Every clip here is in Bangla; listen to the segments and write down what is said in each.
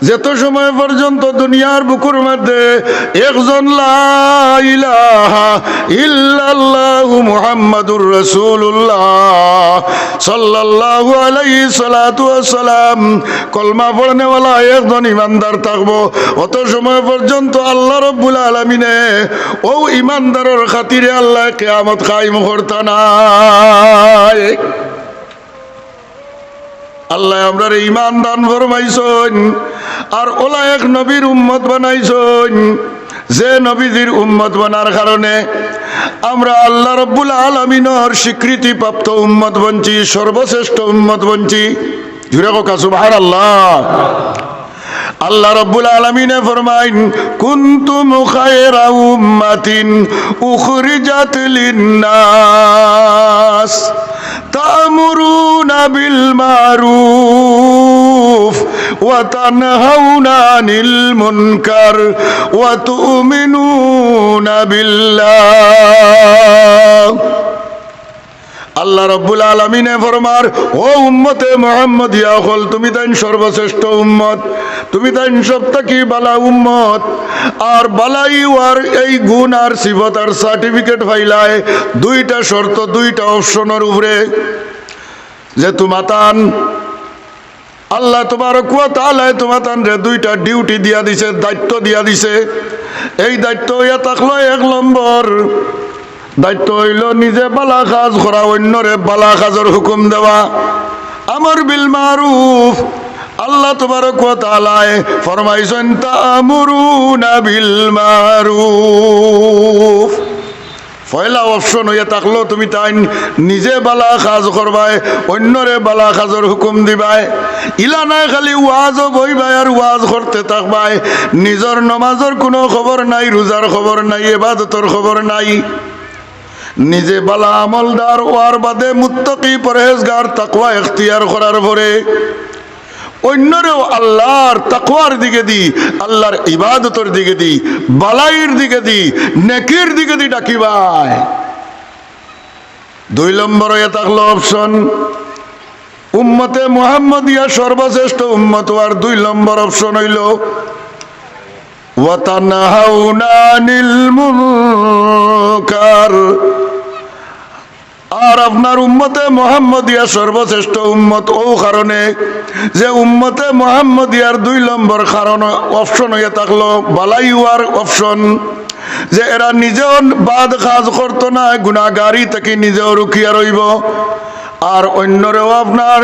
যত সময় পর্যন্ত দুনিয়ার বুকুর মধ্যে একজন লা ইলাহা ইল্লাল্লাহু মুহাম্মাদুর রাসূলুল্লাহ সাল্লাল্লাহু আলাইহি সাল্লাতু ওয়াসসালাম কলমা পড়নেওয়ালা একজন ইমানদার থাকবো, অত সময় পর্যন্ত আল্লাহ রাব্বুল আলামিনে ও ইমানদারের খাতিরে আল্লাহ কিয়ামত কায়েম করতা নাই। আল্লাহ আমরার ঈমান দান ফরমাইছেন আর ওলা এক নবীর উম্মত বানাইছেন, যে নবীজির উম্মত বানার কারণে আমরা আল্লাহ রাব্বুল আলামিনের স্বীকৃতি প্রাপ্ত উম্মত বনছি, সর্বশ্রেষ্ঠ উম্মত বনছি। জুড়ে কোকা সুবহানাল্লাহ। আল্লাহ রাব্বুল আলামিনে ফরমাইন কুনতুম খায়রা উম্মাতিন উখরিজাত লিন-নাস তা'মুরুনা বিল মারুফ ওয়া তানহাউনা আনিল মুনকার ওয়া তু'মিনুনা বিল্লাহ। আল্লাহ রাব্বুল আলামিনে ফরমার ও উম্মতে মুহাম্মাদিয়া হল, তুমি তাইন সর্বশ্রেষ্ঠ উম্মত, তুমি তাইন সবথেকে বালা উম্মত। আর বালাই ওয়ার এই গুণ আর সিফত আর সার্টিফিকেট পাইলায় দুইটা শর্ত, দুইটা অপশনের উপরে, যে তোমাতান আল্লাহ তাবারক ওয়া তাআলা তোমাতান রে দুইটা ডিউটি দিয়া দিছে, দায়িত্ব দিয়া দিছে। এই দায়িত্ব ইয়া থাকলো এক নম্বর দায়িত্ব হইল নিজে বালা কাজ করা, অন্যরে বালা কাজের হুকুম দেওয়া। আমর বিল মারুফ, আল্লাহ তাবারক ওয়া তাআলা ফরমাইছেন তা'মুরুনা বিল মারুফ। পয়লা অপশন হইয়া থাকলো তুমি তাই নিজে বালা কাজ করবাই, অন্যরে বালা কাজের হুকুম দিবাই। ইলা নাই খালি ওয়াজও বইবাই আর ওয়াজ করতে থাকবাই, নিজের নমাজের কোনো খবর নাই, রোজার খবর নাই, ইবাদতের খবর নাই। নিজে বালা আমলদার ওয়ার বাদে মুত্তাকি পরহেজগার তাকওয়া ইখতিয়ার করার পরে অন্যরেও আল্লাহর তাকওয়ার দিকে দি, আল্লাহর ইবাদতের দিকে দি, বালাইয়ের দিকে দি, নেকির দিকে দি ডাকিবাই। দুই নম্বর হয়ে থাকলো অপশন উম্মতে মুহাম্মাদিয়া সর্বশ্রেষ্ঠ উম্মত হওয়ার দুই নম্বর অপশন হইল ওয়া তানহাউনা আনিল মুনকার। আর আপনার উম্মতে মুহাম্মাদিয়া সর্বশ্রেষ্ঠ উম্মত ও কারণে যে উম্মতে মুহাম্মাদিয়ার দুই নম্বর কারণ অপশন হয়ে থাকলো বালাইওয়ার অপশন, যে এরা নিজেও বাদ কাজ করতো না, গুনাহগারি থেকে নিজেও রুকিয়া রইব, আর অন্যরেও আপনার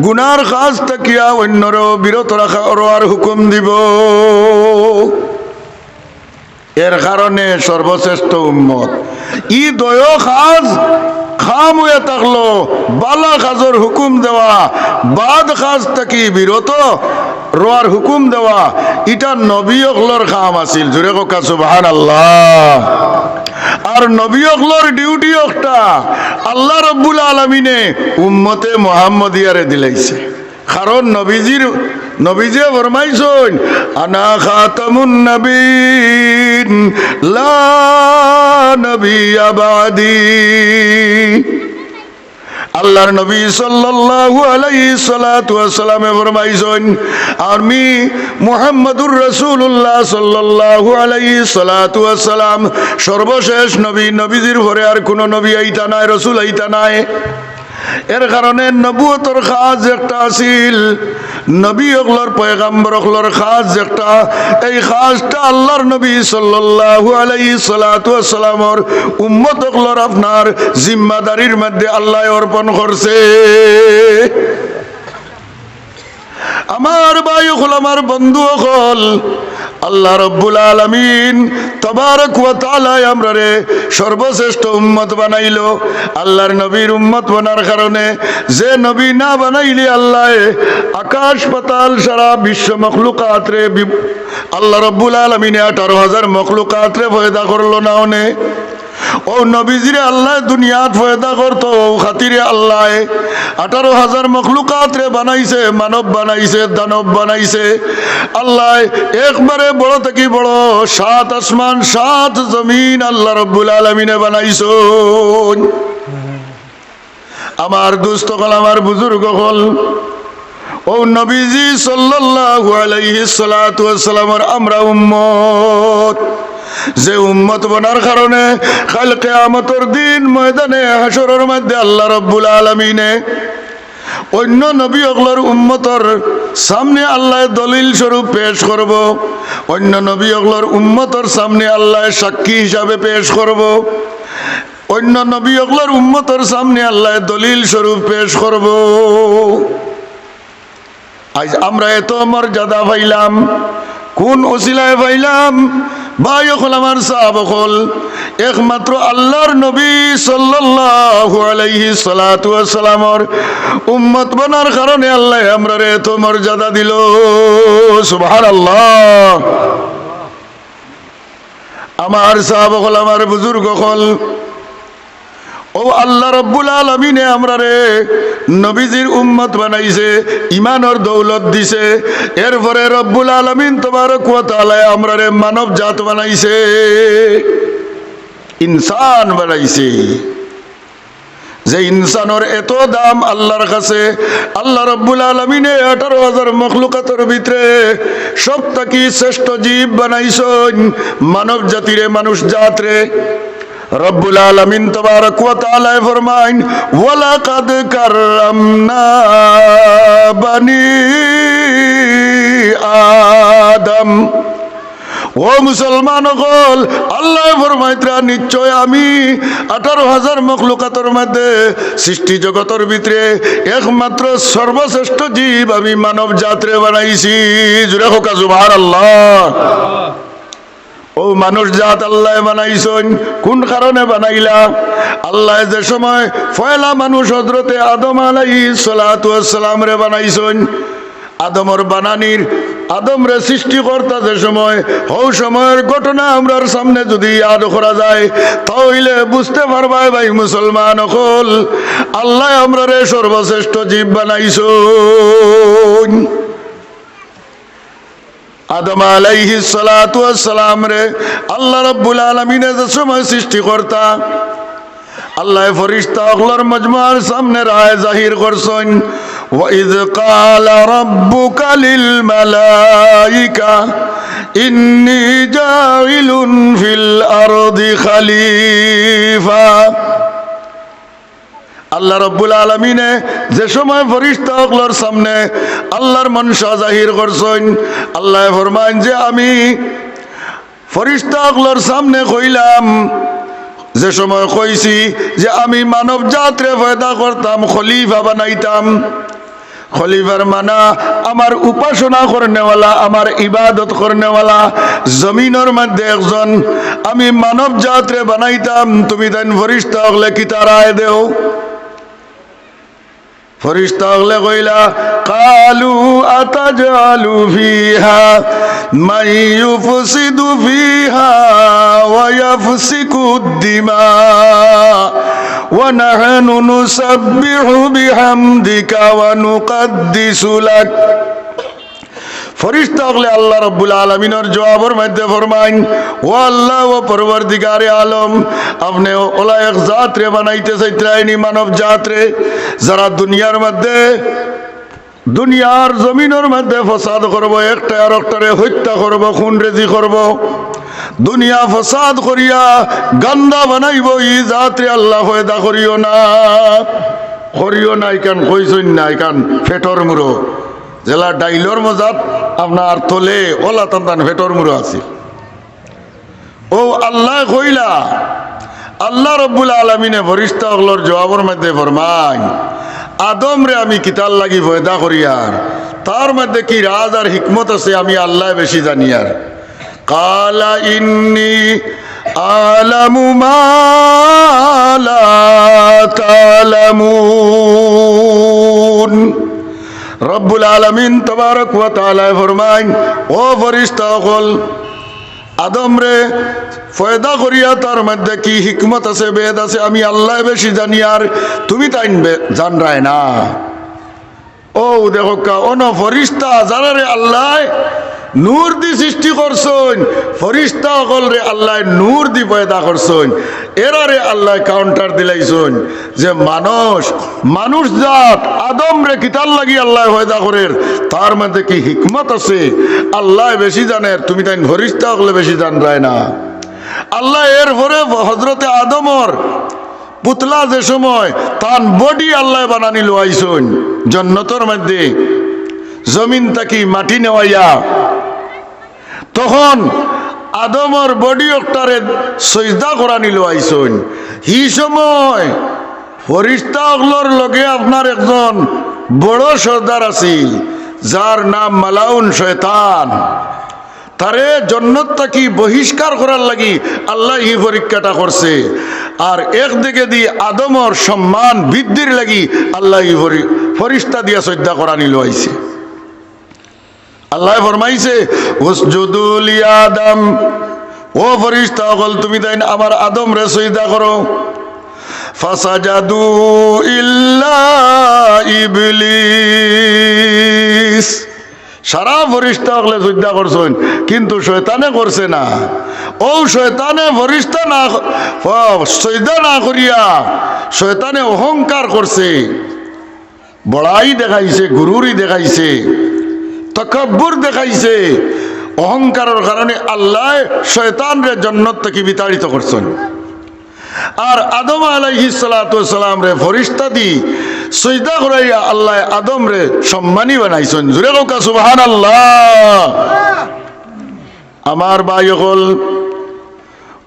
গুনার কাজ থাকিয়া অন্যরেও বিরত রাখার হুকুম দিব। এর কারণে সর্বশ্রেষ্ঠ উম্মত ই দয় কাজ খাম হয়ে থাকলো, বালা কাজের হুকুম দেওয়া, বাদ কাজ থেকে বিরত রোয়ার হুকুম দেওয়া, এটা নবী অকলর কাম আছিল। জোরে কোকা সুবহানাল্লাহ। আর নবী অকলর ডিউটি একটা আল্লাহ রাব্বুল আলামিনে উম্মতে মুহাম্মাদিয়ারে দিলাইছে। কারণ নবীজি ফরমাইছেন আনা খাতামুন নবীন লা নবিয়্যা বাদি। আল্লাহর নবী সাল্লাল্লাহু আলাইহি সাল্লাতু ওয়াসাল্লাম ফরমাইছেন আমি মুহাম্মাদুর রাসূলুল্লাহ সাল্লাল্লাহু আলাইহি সাল্লাতু ওয়াসাল্লাম সর্বশেষ নবী, নবীজির পরে আর কোন নবী আইতা নাই, রাসূল আইতা নাই। এর কারণে নবুয়তর কাজ একটা আছিল, নবী অগলর পয়গাম্বর অগলর কাজ একটা, এই কাজটা আল্লাহর নবী সাল্লাল্লাহু আলাইহি সাল্লাতু ওয়াসাল্লামর উম্মত অগলর আপনার জিম্মাদারির মধ্যে আল্লাহ অর্পণ করছে। আমার ভাই হল, আমার বন্ধু হল, আল্লাহ রাব্বুল আলামিন তাবারক ওয়া তাআলা আমরারে সর্বশ্রেষ্ঠ উম্মত বানাইলো। আল্লাহর নবীর উম্মত বানার কারণে যে নবী না বানাইলে আল্লাহ আকাশ পাতাল সারা বিশ্ব মখলুকাত রে আল্লাহ রাব্বুল আলামিন 18,000 মখলুকাত রে পয়দা করলো না। ওনে ও নবীজিরে আল্লাহ দুনিয়াত পয়দা করতো, খাতিরে আল্লাহ 18,000 মখলুকাত রে বানাইছে, মানব বানাইছে, দানব বানাইছে। আল্লাহ একবারে বড় থেকে বড় 7 আসমান 7 জমিন আল্লাহ রাব্বুল আলামিনে বানাইছেন। আমার দুস্থ হল, আমার বুজুর্গ হল, ও নবীজি সাল্লাল্লাহু আলাইহি সাল্লাতু ওয়াসসালামের আমরা উম্মত, যে উম্মত বনার কারণে কাল কিয়ামতের দিন ময়দানে হাসরের মধ্যে আল্লাহ রাব্বুল আলামিনে অন্য নবী ওগুলোর উম্মতর সামনে আল্লাহ দলিল স্বরূপ পেশ করব, অন্য নবী ওগুলোর উম্মতর সামনে আল্লাহ সাক্ষী হিসাবে পেশ করব, অন্য নবী ওগুলোর উম্মতর সামনে আল্লাহ দলিল স্বরূপ পেশ করব। আজ আমরা এত মর্যাদা পাইলাম, কোন ওসিলায় পাইলাম? ভাই হল আমার সাহাবা হল একমাত্র আল্লাহর নবী সাল্লাল্লাহু আলাইহি সাল্লাতু ওয়াসসালামর উম্মত বনার কারণে আল্লাহ আমরারে এত মর্যাদা দিল। সুবহানাল্লাহ। আমার সাহাবা হল, আমার বুজুর্গ হল, ও আল্লাহ রাব্বুল আলামিনে আমরারে নবীজির উম্মত বানাইছে, ইমানের দৌলত দিছে, এরপরে রব্বুল আলামিন তাবারক ওয়া তাআলা আমরারে মানব জাত বানাইছে, ইনসান বানাইছে। যে ইনসানের এত দাম আল্লাহর কাছে, আল্লাহ রাব্বুল আলামিনে 18,000 মখলুকাতের ভিতরে সবথেকে শ্রেষ্ঠ জীব বানাইছেন মানব জাতিরে, মানুষ জাতরে। রব্বুল আলামিন তাবারক ওয়া তাআলা ফরমাইন, ওয়ালাকাদ কাররামনা বানি আদম। ও মুসলমান হল, আল্লাহ ফরমাইতরা নিশ্চয় আমি 18,000 মখলুকাতের মধ্যে সৃষ্টি জগতের ভিতরে একমাত্র সর্বশ্রেষ্ঠ জীব আমি মানব জাতরে বানাইছি। জুড়ে হোক সুবহানাল্লাহ। ও মানুষ জাত আল্লাহ বানাইছেন, কোন কারণে বানাইলা? আল্লাহ যে সময় পয়লা মানুষ হযরতে আদম আলাইহিস সালাতু ওয়াস সালাম রে বানাইছেন, আদমর বানানির আদম রে সৃষ্টিকর্তা যে সময়, ওই সময়ের ঘটনা আমরার সামনে যদি ইয়াদ করা যায় তাহলে বুঝতে পারবা ভাই মুসলমান হল, আল্লাহ আমরারে সর্বশ্রেষ্ঠ জীব বানাইছেন। আদম আলাইহিস সালাতু ওয়াস সালাম রে আল্লাহ রাব্বুল আলামিন যে সময় সৃষ্টিকর্তা, আল্লাহ ফেরেশতা ওগুলোর মজমুআর সামনে রায় জাহির করছেন, ওয়াইয ক্বালা রাব্বুকা লিল মালাইকা ইন্নী জাইলুন ফিল আরদি খলিফা। আল্লাহ রাব্বুল আলামিনে যে সময় ফেরেশতা ওগুলোর সামনে আল্লাহর মনসা জাহির করছেন, আল্লাহ ফরমান যে আমি ফেরেশতা ওগুলোর সামনে কইলাম, যে সময় কইছি যে আমি মানব জাতরে পয়দা করতাম, খলিফা বানাইতাম। খলিফার মানা আমার উপাসনা করনেওয়ালা, আমার ইবাদত করনেওয়ালা, জমিনের মধ্যে একজন আমি মানব জাতরে বানাইতাম। তুমি তাই ফেরেশতা ওগুলো কি তারায় দেও? ফেরেশতা ওগুলো কইলা, কালু আতাজালু ফিহা মান ইউফসিদু ফিহা ওয়া ইয়াফসিকুদ দিমা ওয়া নাহনু নুসাব্বিহু বিহামদিকা ওয়া নুকদ্দিসু লাক। ফেরেশতা ওগুলো আল্লাহ রাব্বুল আলামিনের জবাবের মধ্যে ফরমাইন, ও আল্লাহ ও পরওয়ারদিগারে আলম, আপনি ওলা এক জাতরে বানাইতে চাইতেনি, মানব জাতরে, যারা দুনিয়ার মধ্যে দুনিয়ার জমিনের মধ্যে ফসাদ করবো, একটা আর একটারে হত্যা করবো, খুন রেজি করবো, দুনিয়া ফসাদ করিয়া গান্দা বানাইব, ই জাতরে আল্লাহ হয়দা করিও না, করিও না। ইকান কইছই না, ইকান ফেটর মুড়ো জেলা ডাইলর মজাত আপনার তোলে ওলা তান ফেটর মুড়ো আছে। ও আল্লাহ কইলা, আল্লাহ রাব্বুল আলামিনে ফেরেশতা ওগুলোর জবাবের মধ্যে ফরমায়, আদম রে আমি কিতাল লাগি পয়দা করিয়ার, তার মধ্যে কি রাজ আর হিকমত আছে আমি আল্লাহ বেশি জানি। আর কালা ইন্নী আলামু মা লা তা'লামুন। রব্বুল আলামিন তাবারক ওয়া তাআলা ফরমায়, ও ফেরেশতা সকল, আদম রে ফয়দা করিয়া তার মধ্যে কি হিকমত আছে, বেদ আছে আমি আল্লাহ বেশি জানি, আর তুমি তাই জান রায় না। ও দেখো কা অন ফেরেশতা যারা রে আল্লাহ নূর দি সৃষ্টি করছেন ফরিস্তা সকল রে আল্লাহ নূর দি পয়দা করছেন এরারে আল্লাহ কাউন্টার দিলাইছেন যে মানুষ জাত আদম রে কিতাল লাগি আল্লাহ পয়দা করেন তার মধ্যে কি হিকমত আছে আল্লাহ বেশি জানেন তুমি তাই ফরিস্তা সকলে বেশি জান রায় না আল্লাহ এর পরে হযরতে আদমর পুতলা যে সময় তান বডি আল্লাহ বানানি লইছেন জান্নাতের মধ্যে জমিন থেকে মাটি নেওয়াইয়া তখন আদমর বডি একটারে সজদা করা নিল আইসন হি সময় ফরিস্তা অগলর লগে আপনার একজন বড় সর্দার আছিল যার নাম মালাউন শয়তান তারে জান্নাত থেকে বহিষ্কার করার লাগি আল্লাহ এই পরীক্ষাটা করছে আর একদিকে দিয়ে আদমর সম্মান বৃদ্ধির লাগি আল্লাহ এই ফরিস্তা দিয়া সজদা করা নিল আইছে আল্লাহ ফরমাইছে উসজুদু লিআদম ও ফরিস্তা সকল তুমি তাই আমার আদম রে সিজদা করো ফাসাজাদু ইল্লা ইবলিস সারা ফরিস্তা সকলে সিজদা করছেন কিন্তু শয়তানে করছে না ও শয়তানে ফরিস্তা না সিজদা না করিয়া শয়তানে অহংকার করছে বড়াই দেখাইছে গুরুরি দেখাইছে তকব্বুর দেখাইছে অহংকারের কারণে আল্লাহ শয়তান রে জান্নাত থেকে বিতাড়িত করছেন আর আদম আলাইহিস সালাতু ওয়াস সালাম রে ফরিস্তা দি সিজদা করাইয়া আল্লাহ আদম রে সম্মানী বানাইছেন জোরে কোকা সুবহানাল্লাহ আমার ভাই হল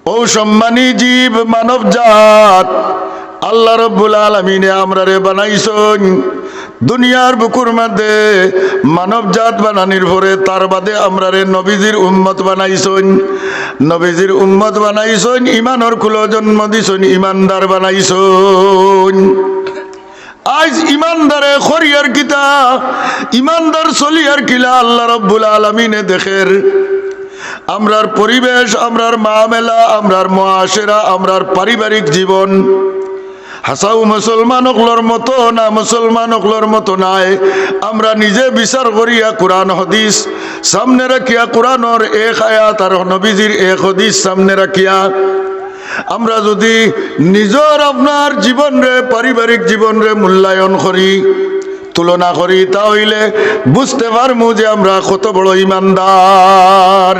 ও সম্মানী জীব মানব জাত আল্লাহ রাব্বুল আলামিনে আমরা রে বানাইছেন দুনিয়ার বুকুর মধ্যে মানব জাত বানানির পরে তার বাদে আমরা রে নবীজির উম্মত বানাইছেন নবীজির উম্মত বানাইছেন ইমানের কুলো জন্ম দিছেন ইমানদার বানাইছেন আজ ইমানদারে খরিয়ার কিতা ইমানদার চলিয়ার কিলা আল্লাহ রাব্বুল আলামিনে দেখের আমরার পরিবেশ আমরার মামেলা আমরার মুআশারা আমরার পারিবারিক জীবন হাসাও মুসলমান অকলর মতো না মুসলমান অকলর মতো নাই আমরা নিজে বিচার করিয়া কোরআন হাদিস সামনে রাখিয়া কোরআনের এক আয়াত আর নবীজির এক হাদিস সামনে রাখিয়া আমরা যদি নিজের আপনার জীবন রে পারিবারিক জীবন রে মূল্যায়ন করি তুলনা করি তাহলে বুঝতে পারবো যে আমরা কত বড় ইমানদার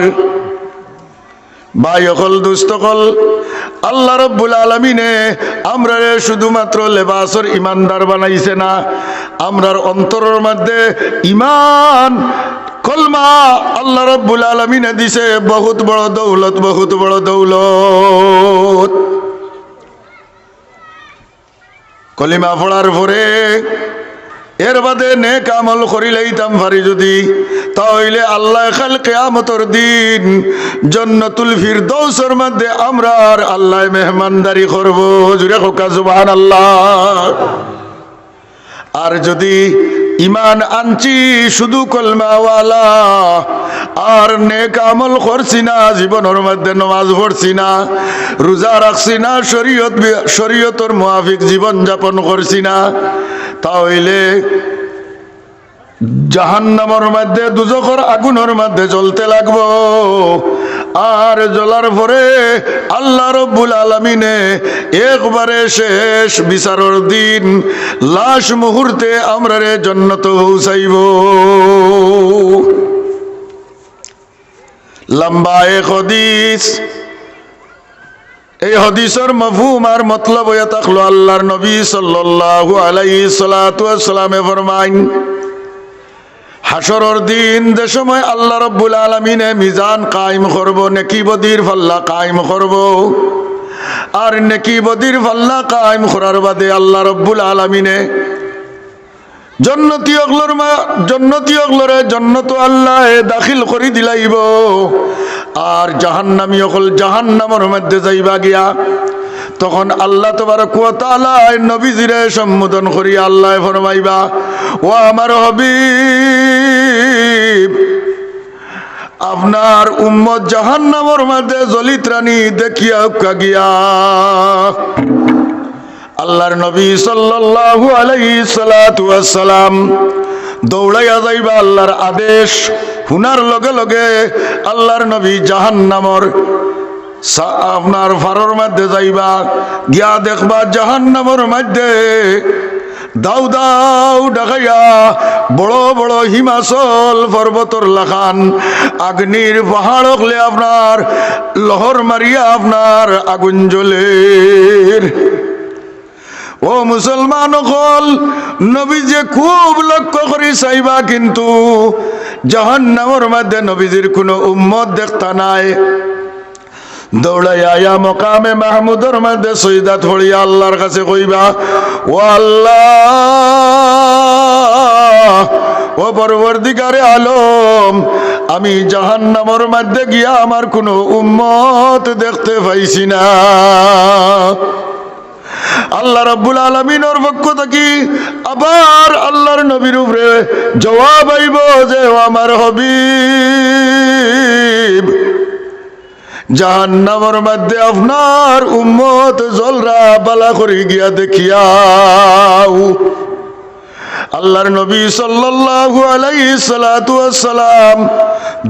ভাই অকল দুস্থ কল আল্লাহ রাব্বুল আলামিনে আমরা শুধুমাত্র লেবাসর ইমানদার বানাইছে না আমরার অন্তরের মধ্যে ইমান কলমা আল্লাহ রাব্বুল আলামিনে দিছে বহুত বড় দৌলত বহুত বড় দৌলত কলিমা পড়ার পরে এর বাদে নেক আমল করিলেইতাম পারি যদি তাহলে আল্লাহ কাল কিয়ামতের দিন জান্নাতুল ফিরদাউসের মধ্যে আমরা আর আল্লাহ মেহমানদারি করব জুরে কোকা সুবহানাল্লাহ আর যদি ইমান আনছি শুধু কলমাওয়ালা আর নেক আমল করছি না জীবনের মধ্যে নামাজ পড়ছি না রোজা রাখছি না শরীয়তের মুআফিক জীবন যাপন করছি না তাহলে জাহান্নামের মধ্যে দুজখের আগুনের মধ্যে জ্বলতে লাগবো আর জ্বলার পরে আল্লাহ রাব্বুল আলামিনে একবারে শেষ বিচারের দিন লাশ মুহূর্তে আমরা রে জান্নাত পৌঁছাইব লম্বা এক হাদিস এই হাদিসের মফহুম আর মতলব হয়ে থাকলো আল্লাহর নবী সাল্লাল্লাহু আলাইহি সাল্লাতু ওয়াস সালামে ফরমাইন হাসরের দিন যে সময় আল্লাহ রাব্বুল আলামিনে মিজান কায়েম করব নেকি বদির পাল্লা কায়েম করব আর নেকি বদির পাল্লা কায়েম করার বাদে আল্লাহ রাব্বুল আলামিনে জান্নাতি অগলরে জান্নাত আল্লাহ দাখিল করে দিলাইব আর জাহান্নামী অকল জাহান্নামের মধ্যে যাইবা গিয়া তখন আল্লাহ তাবারক ওয়া তাআলা নবীজিরে সম্বোধন করি আল্লাহ ফরমাইবা ও আমার হাবিব আপনার উম্মত জাহান্নামের মধ্যে জ্বলিত রানী দেখিয়া গিয়া আল্লাহর নবী সাল্লাল্লাহু আলাইহি সাল্লাতু ওয়াস সালাম দৌড়াইয়া যাইবা আল্লাহর আদেশ হুনার লগে লগে আল্লাহর নবী জাহান্নামর আপনার ফারর মধ্যে যাইবা, গিয়া দেখবা জাহান্নামর মধ্যে দাউ দাউ ডাকাইয়া বড় বড় হিমাচল পর্বতর লাখান আগ্নির পাহাড় হলে আপনার লহর মারিয়া আপনার আগুন জ্বলের। ও মুসলমান হল, নবীজি খুব লক্ষ্য করি চাইবা, কিন্তু জাহান্নামের মধ্যে নবীজির কোনো উম্মত দেখতা নাই। দৌড়াই আয়া মকামে মাহমুদর মধ্যে সৈদাত হড়িয়া আল্লাহর কাছে কইবা, ও আল্লাহ, ও পরবর্তীকারে আলম, আমি জাহান্নামের মধ্যে গিয়া আমার কোনো উম্মত দেখতে পাইছি না। আল্লাহ রাব্বুল আলামিনের পক্ষ থেকে আবার আল্লাহর নবীর উপরে জবাব আইব যে ও আমার হাবিব, জাহান্নামের মধ্যে আপনার উম্মত জলরা বালা করে গিয়া দেখিয়াও। আল্লাহর নবী সাল্লাল্লাহু আলাইহি সাল্লাতু ওয়াসসালাম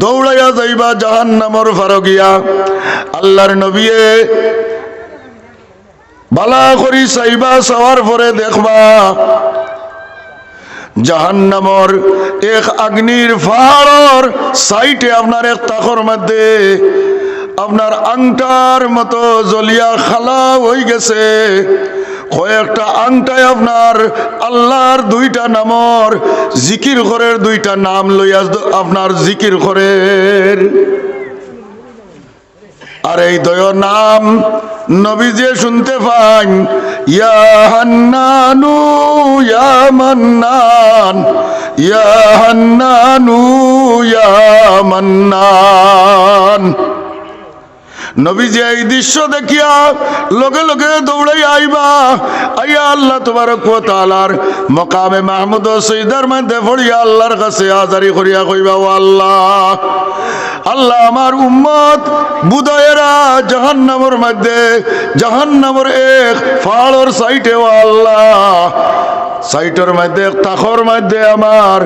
দৌড়াইয়া যাইবা জাহান্নামের ফারো গিয়া। আল্লাহর নবীয়ে বালা করি চাইবা, চাওয়ার পরে দেখবা জাহান্নামর এক আগ্নির পাহাড়র সাইটে আপনার এক তাকর মধ্যে আপনার আংটার মতো জ্বলিয়া খালা হয়ে গেছে। কয়েকটা আংটায় আপনার আল্লাহর দুইটা নামর জিকির ঘরের দুইটা নাম লইয়া আপনার জিকির ঘরের। আর এই দয় নাম নবীজি শুনতে পান, ইয়া হান্নানু ইয়া মান্নান, ইয়া হান্নানু ইয়া মান্নান। নবীজি এই দৃশ্য দেখিয়া লগে লগে দৌড়াই আইবা, আইয়া আল্লাহ তাবারক ওয়া তাআলার মকামে মাহমুদ সৈদার মধ্যে পড়িয়া আল্লাহর কাছে আজারি করিয়া কইবা, ও আল্লাহ, আল্লাহ, আমার উম্মত বুদায়েরা জাহান্নামের মধ্যে, জাহান্নামের এক পাহাড়ের সাইটে, ও আল্লাহ, সাইটের মধ্যে তাখর মধ্যে আমার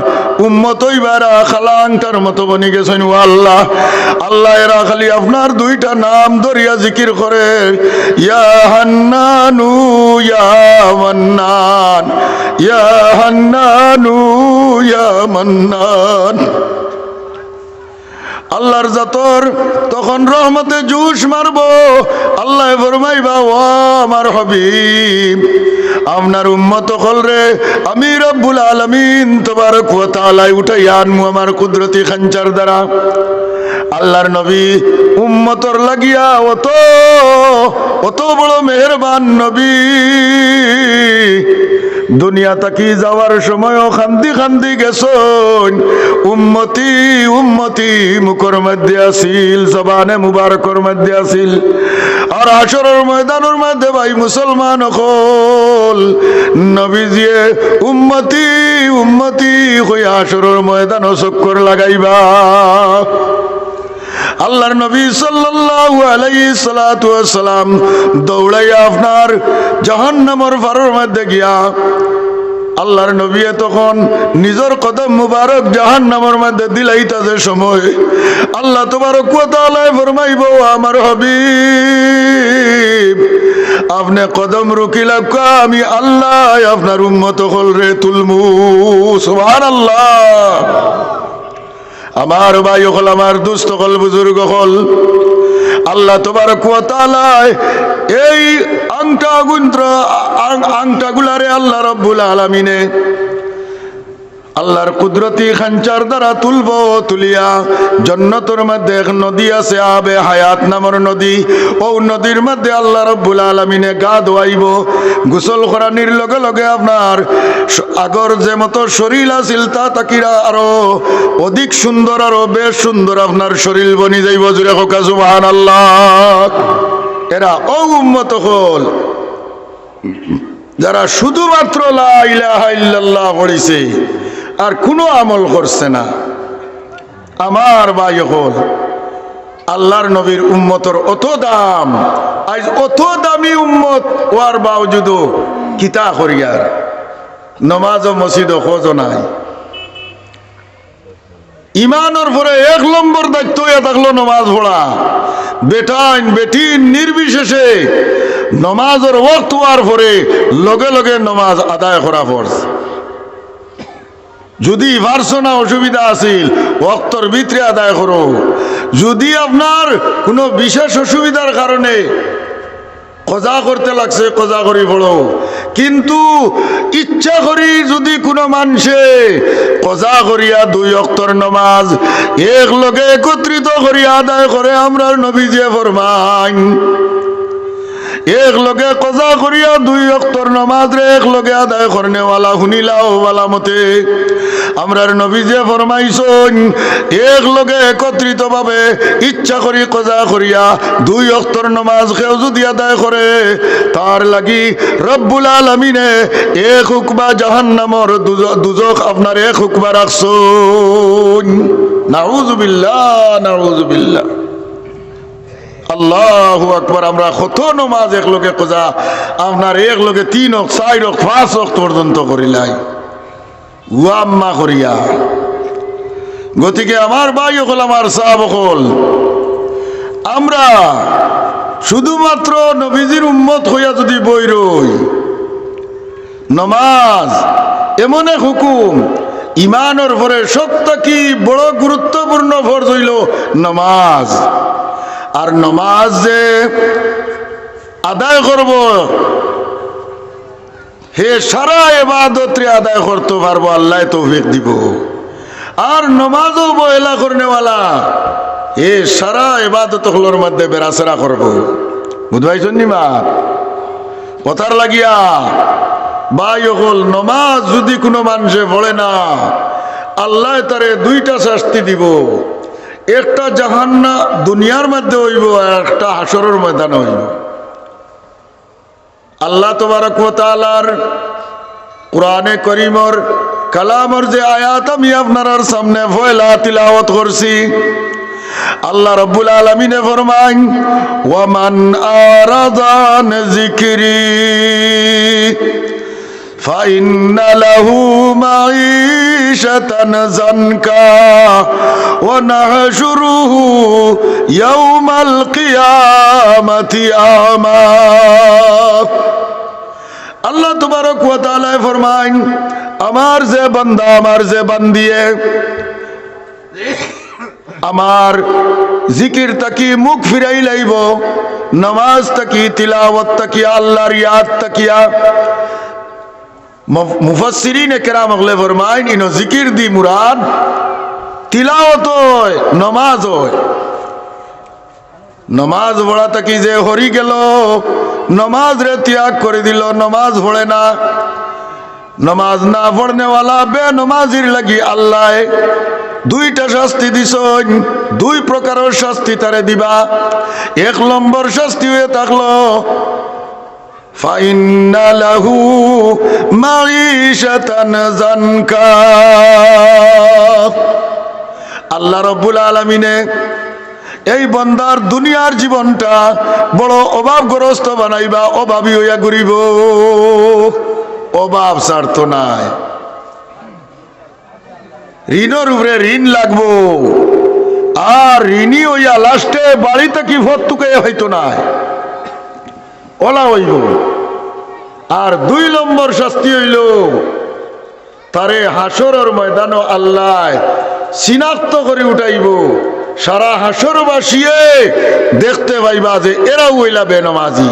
উম্মত হইবারা খালাংটার মতো বনি গেছেন। ও আল্লাহ, আল্লাহ, এরা খালি আপনার দুইটা নাম ধরিয়া জিকির করে, ইয়া হান্নানু ইয়া মান্নান, ইয়া হান্নানু ইয়া মান্নান। আল্লাহর জাতর তখন রহমতে জুস মারব। আল্লাহ ফরমাইবা, ও আমার হাবিব, আপনার উম্মত হল রে আমি রব্বুল আলামিন তাবারক ওয়া তাআলা উঠাইয়া আনমু আমার কুদরতি খাঞ্চার দ্বারা। আল্লাহর নবী উম্মতর লাগিয়া অত অত বড় মেহেরবান নবী, দুনিয়া তাকি যাওয়ার সময়ও খান্দি খান্দি গেছন, উম্মতি উম্মতি মুখর মধ্যে আসিল, জবানে মুবারকর মধ্যে আসিল। আর হাশরের ময়দানের মধ্যে ভাই মুসলমান হল নবীজিয়ে উম্মতি উম্মতি হই হাশরের ময়দান চক্কর লাগাইবা। আল্লাহর নবী সাল্লাল্লাহু আলাইহি সাল্লাতু ওয়াসসালাম দৌড়াইয়া আপনার জাহান্নামের ফারর মধ্যে গিয়া আল্লাহর নবী তখন নিজের কদম মুবারক জাহান্নামের মধ্যে দিলাইতাছে সময় আল্লাহ তাবারক ওয়া তাআলা ফরমাইবো, আমার হাবিব, আপনি কদম রুকিলা, আমি আল্লাহ আপনার উম্মত হল রে তুলমু। সুবহানাল্লাহ। আমার ভাই হল, আমার দুস্থ হল, বুজুর্গ হল, আল্লাহ তাবারক ওয়া তাআলা এই আংটাগুলারে আল্লাহ রাব্বুল আলামিনে আল্লাহর কুদরতি খাঞ্চার দ্বারা তুলবো। তুলিয়া জান্নাতের মধ্যে এক নদী আছে, আবে হায়াত নামের নদী। ও নদীর মধ্যে আল্লাহ রাব্বুল আলামিনে গা ধোয়াইব। গোসল করানির লগে লগে আপনার আগর যে মতো শরীর আছিল তা তাকিরা আরো অধিক সুন্দর, আরো বেশ সুন্দর আপনার শরীর বনি যাইব। জুড়ে হোক সুবহানাল্লাহ। এরা ও উম্মত হল যারা শুধুমাত্র লা ইলাহা ইল্লাল্লাহ পড়িছে আর কোনো আমল করছে না। আমার ভাই হল, আল্লাহর নবীর উম্মতর অত দাম, আজ অত দামি উম্মত ওয়ার বাওজুদো কিতা করিয়ার নমাজ ও মসজিদ খোঁজ নাই। ইমানের পরে 1 নম্বর দায়িত্ব হয়ে থাকলো নমাজ পড়া। বেটাইন বেটিন নির্বিশেষে নমাজের ওয়াক্ত হওয়ার পরে লগে লগে নমাজ আদায় করা ফরজ। যদি পারছো না অসুবিধা আছিল ওয়াক্তর ভিতরে আদায় করো। যদি আপনার কোনো বিশেষ অসুবিধার কারণে কজা করতে লাগছে কজা করি পড়ো। কিন্তু ইচ্ছা করি যদি কোনো মানুষে কজা করিয়া 2 ওয়াক্তর নমাজ এক লগে একত্রিত করিয়া আদায় করে, আমরা নবীজি ফরমান এক লগে কজা করিয়া 2 ওয়াক্তর নমাজ রে এক লগে আদায় করনে ওয়ালা হুনিলাও ওয়ালা মতে আমরার নবীজি ফরমাইছেন এক লগে একত্রিত ভাবে ইচ্ছা করি কজা করিয়া 2 ওয়াক্তর নমাজ কেউ যদি আদায় করে তার লাগি রব্বুল আলামিনে 1 হুকবা জাহান্নামর দুজখ আপনার 1 হুকবা রাখছেন। নাউযুবিল্লাহ নাউযুবিল্লাহ। আল্লাহু আকবার। আমরা কত নমাজ এক লগে কজা আপনার এক লগে 3 হোক 4 হোক 5 হোক পর্যন্ত করিলাই ওয়াম্মা করিয়া। গতিকে আমার ভাই হল আমার সাহাব হল, আমরা শুধুমাত্র নবীজির উম্মত হইয়া যদি বই রই, নমাজ এমন এক হুকুম ইমানের পরে সবটা কি বড় গুরুত্বপূর্ণ ফরজ হইল নমাজ। আর নমাজ যে আদায় করব হে সারা ইবাদত রে আদায় করতে পারবো আল্লাহ তৌফিক দিব। আর নমাজও বহেলা করনেওয়ালা এ সারা ইবাদত হলোর মধ্যে বেড়াচেরা করবো। বুঝবাইছেন নি মা কথার লাগিয়া ভাই হল নমাজ যদি কোনো মানুষে পড়ে না আল্লাহ তারে 2টা শাস্তি দিব। একটা জাহান্নাম দুনিয়ার মধ্যে হইব আর একটা হাসরের ময়দানে হইব। আল্লাহ তাবারক ওয়া তাআলার কুরআনে কারীমর কালামর যে আয়াত আমি আপনার সামনে পয়লা তিলাওয়াত করছি, আল্লাহ রাব্বুল আলামিনে ফরমান ওয়া মান আরাদা আন যিকরি فإن له معيشة ضنكا ونحشره يوم القيامة أعمى। আল্লাহ তাবারক ওয়া তাআলা ফরমান আমার যে বান্দা আমার যে বান্দিয়ে আমার জিকির তাকি মুখ ফিরাই লাইব, নামাজ তাকি তিলাওয়াত তাকি আল্লাহর ইয়াদ তাকিয়া। মুফাসসিরিন কেরাম হলে ফরমাইন ইনো জিকির দি মুরাদ তিলাওয়াত হয় নমাজ হয়। নমাজ পড়া তাকি যে হরি গেল নমাজ রে ত্যাগ করে দিল, নমাজ পড়ে না, নমাজ না পড়নেওয়ালা বে নমাজির লাগি আল্লাহ 2টা শাস্তি দিছেন। 2 প্রকারের শাস্তি তারে দিবা। 1 নম্বর শাস্তি হয়ে থাকলো فإن له معيشة ضنكا। আল্লাহ রাব্বুল আলামিনে এই বান্দার দুনিয়ার জীবনটা বড় অভাবগ্রস্ত বানাইবা, অভাবী হইয়া ঘুরিব, অভাব ছাড়ত নাই। ঋণের উপরে ঋণ লাগবো আর ঋণী হইয়া লাস্টে বাড়িতে কি ভর্তুকে হইতো না ওলা হইব। আর 2 নম্বর শাস্তি হইল তারে হাসরের ময়দানে আল্লাহ চিনাক্ত করে উঠাইব। সারা হাসরবাসীয়ে দেখতে পাইবা যে এরাও হইলা বেনমাজি।